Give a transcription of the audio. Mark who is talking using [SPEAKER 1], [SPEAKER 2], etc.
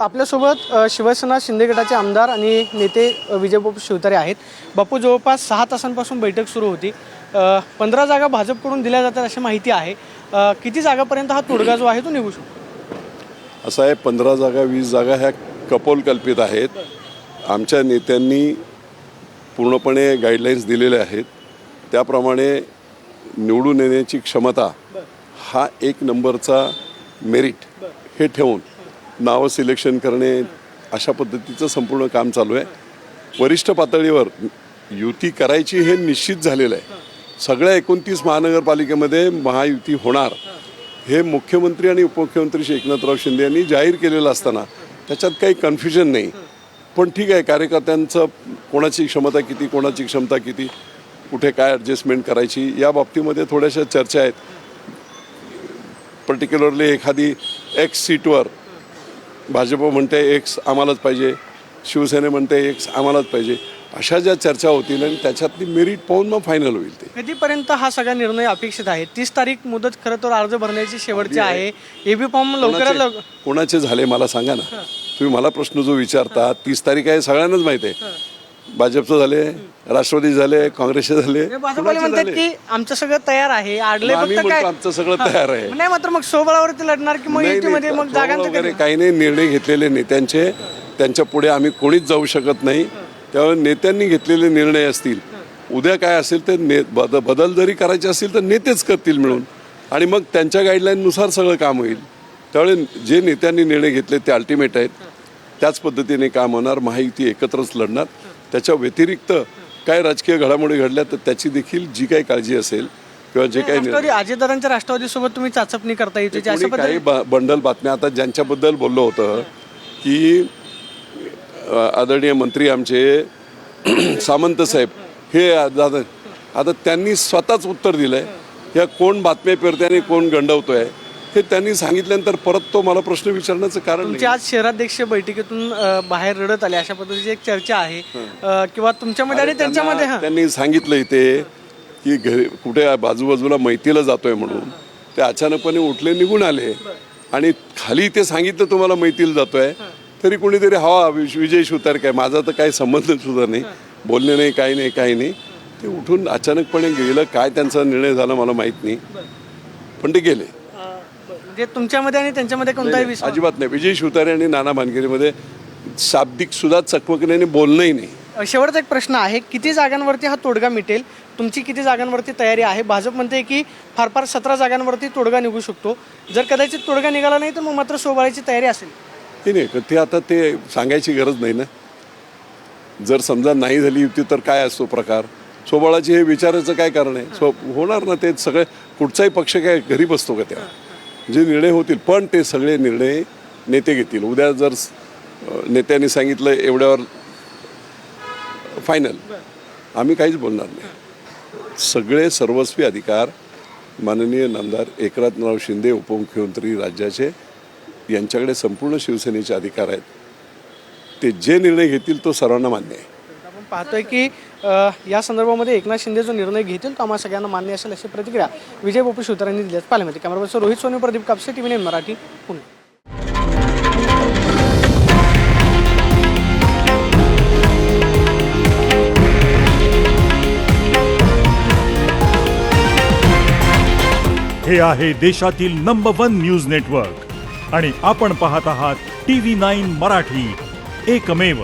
[SPEAKER 1] आपल्यासोबत शिवसेना शिंदे गटाचे आमदार आणि नेते विजय बापू शिवतारे आहेत। बापू, जवळपास 6 तासांपासून बैठक सुरू होती। 15 जागा भाजपकडून दिल्या जातात अशी माहिती आहे। किती जागापर्यंत हा तोडगा जो आहे तो निघू शकतो?
[SPEAKER 2] असं आहे, 15 जागा 20 जागा ह्या कपोलकल्पित आहेत। आमच्या नेत्यांनी पूर्णपणे गाईडलाईन्स दिलेल्या आहेत, त्याप्रमाणे निवडून येण्याची क्षमता हा एक नंबरचा मेरिट हे ठेवून नावं सिलेक्शन करणे अशा पद्धतीचं संपूर्ण काम चालू आहे। वरिष्ठ पातळीवर युती करायची हे निश्चित झालेलं आहे। सगळ्या 29 महानगरपालिकेमध्ये महायुती होणार हे मुख्यमंत्री आणि उपमुख्यमंत्री श्री एकनाथराव शिंदे यांनी जाहीर केलेलं असताना त्याच्यात काही कन्फ्युजन नाही। पण ठीक आहे, कार्यकर्त्यांचं कोणाची क्षमता किती, कोणाची क्षमता किती, कुठे काय ॲडजस्टमेंट करायची या बाबतीमध्ये थोड्याशा चर्चा आहेत। पर्टिक्युलरली एखादी एक्स सीटवर भाजप म्हणते एक्स आम्हालाच पाहिजे, शिवसेने म्हणते एक्स आम्हालाच पाहिजे, अशा ज्या चर्चा होतील आणि त्याच्यातली मेरिट पाहून मग फायनल होईल। ते
[SPEAKER 1] कधीपर्यंत हा सगळा निर्णय अपेक्षित आहे? 30 तारीख मुदत खरं तर अर्ज भरण्याची शेवटची आहे। एबी फॉर्म लवकरात लवकर
[SPEAKER 2] कोणाचे झाले मला सांगा ना। तुम्ही मला प्रश्न जो विचारता, 30 तारीख आहे सगळ्यांनाच माहिती आहे। भाजपचं झाले, राष्ट्रवादी झाले, काँग्रेसचे झाले,
[SPEAKER 1] भाजपवाले म्हणतात की आमचं सगळं तयार आहे, आडले फक्त काय
[SPEAKER 2] आमचं सगळं तयार आहे।
[SPEAKER 1] नाही, मात्र मग सोबळावरती लढणार की मग युतीमध्ये मग जागांचं
[SPEAKER 2] वगैरे काही नाही। निर्णय घेतलेले नेत्यांचे, त्यांच्या पुढे आम्ही कोणीच जाऊ शकत नाही। त्यामुळे नेत्यांनी घेतलेले निर्णय असतील, उद्या काय असेल ते बदल जरी करायचे असतील तर नेतेच करतील मिळून, आणि मग त्यांच्या गाईडलाईननुसार सगळं काम होईल। त्यामुळे जे नेत्यांनी निर्णय घेतले ते अल्टिमेट आहेत, त्याच पद्धतीने काम होणार। महायुती एकत्रच लढणार। त्याच्या व्यतिरिक्त काय राजकीय घडामोडी घडल्या तर त्याची देखील जी काही काळजी असेल किंवा जे काही
[SPEAKER 1] अजितदादांच्या राष्ट्रवादीसोबत तुम्ही चाचपणी करता येते
[SPEAKER 2] काही बंडल बातम्या, आता ज्यांच्याबद्दल बोललो होतं की आदरणीय मंत्री आमचे सामंत साहेब हे आता त्यांनी स्वतःच उत्तर दिलंय, या कोण बातम्या पेरते आणि कोण गंडवतोय हे त्यांनी सांगितल्यानंतर परत तो मला प्रश्न विचारण्याचं कारण
[SPEAKER 1] तुमच्या आज शहराध्यक्ष बैठकीतून बाहेर रडत आले अशा पद्धतीची एक चर्चा आहे किंवा तुमच्यामध्ये आणि त्यांच्यामध्ये
[SPEAKER 2] त्यांनी सांगितलं इथे की घरी कुठे बाजूबाजूला मैतीला जातोय म्हणून ते अचानकपणे उठले, निघून आले, आणि खाली ते सांगितलं तुम्हाला मैतीला जातोय, तरी कोणीतरी हवा विजय शिवतारे काय, माझा तर काही संबंध सुद्धा नाही, बोलणे नाही, काही नाही, काही नाही, ते उठून अचानकपणे गेलं। काय त्यांचा निर्णय झाला मला माहीत नाही, पण ते गेले।
[SPEAKER 1] म्हणजे तुमच्यामध्ये आणि त्यांच्यामध्ये कोणताही विषय
[SPEAKER 2] अजिबात नाही। विजय शिवतारे आणि नाना भानगिरीमध्ये शाब्दिक सुद्धा चकमकण्याने बोलणंही नाही।
[SPEAKER 1] शेवटचा एक प्रश्न आहे, किती जागांवरती हा तोडगा मिटेल? तुमची किती जागांवरती तयारी आहे? भाजप म्हणते की फार फार 17 जागांवरती तोडगा निघू शकतो। जर कदाचित तोडगा निघाला नाही तर मग मात्र सोबळाची तयारी असेल?
[SPEAKER 2] नाही, ते आता ते सांगायची गरज नाही ना। जर समजा नाही झाली युती तर काय असतो प्रकार, सोबळाची हे विचारायचं काय कारण आहे? होणार ना, ते सगळे कुठचाही पक्ष काय घरी बसतो का? त्या जे निर्णय होतील, पण ते सगळे निर्णय नेते घेतील। उद्या जर नेत्यांनी सांगितलं एवढ्यावर फायनल, आम्ही काहीच बोलणार नाही। सगळे सर्वस्वी अधिकार माननीय नामदार एकनाथराव शिंदे उपमुख्यमंत्री राज्याचे यांच्याकडे संपूर्ण शिवसेनेचे अधिकार आहेत। ते जे निर्णय घेतील तो सर्वांना मान्य आहे।
[SPEAKER 1] आपण पाहतोय की या संदर्भामध्ये एकनाथ शिंदे जो निर्णय घेतील तो आम्हा सगळ्यांना मान्य असेल अशी प्रतिक्रिया विजय बापू शिवतारे यांनी दिली। पाहिल्यामध्ये कॅमेरापर्सन रोहित सोनी, प्रदीप कापसे, TV9 मराठी, पुणे।
[SPEAKER 3] हे आहे देशातील नंबर 1 न्यूज नेटवर्क आणि आपण पाहत आहात TV9 मराठी, एकमेव।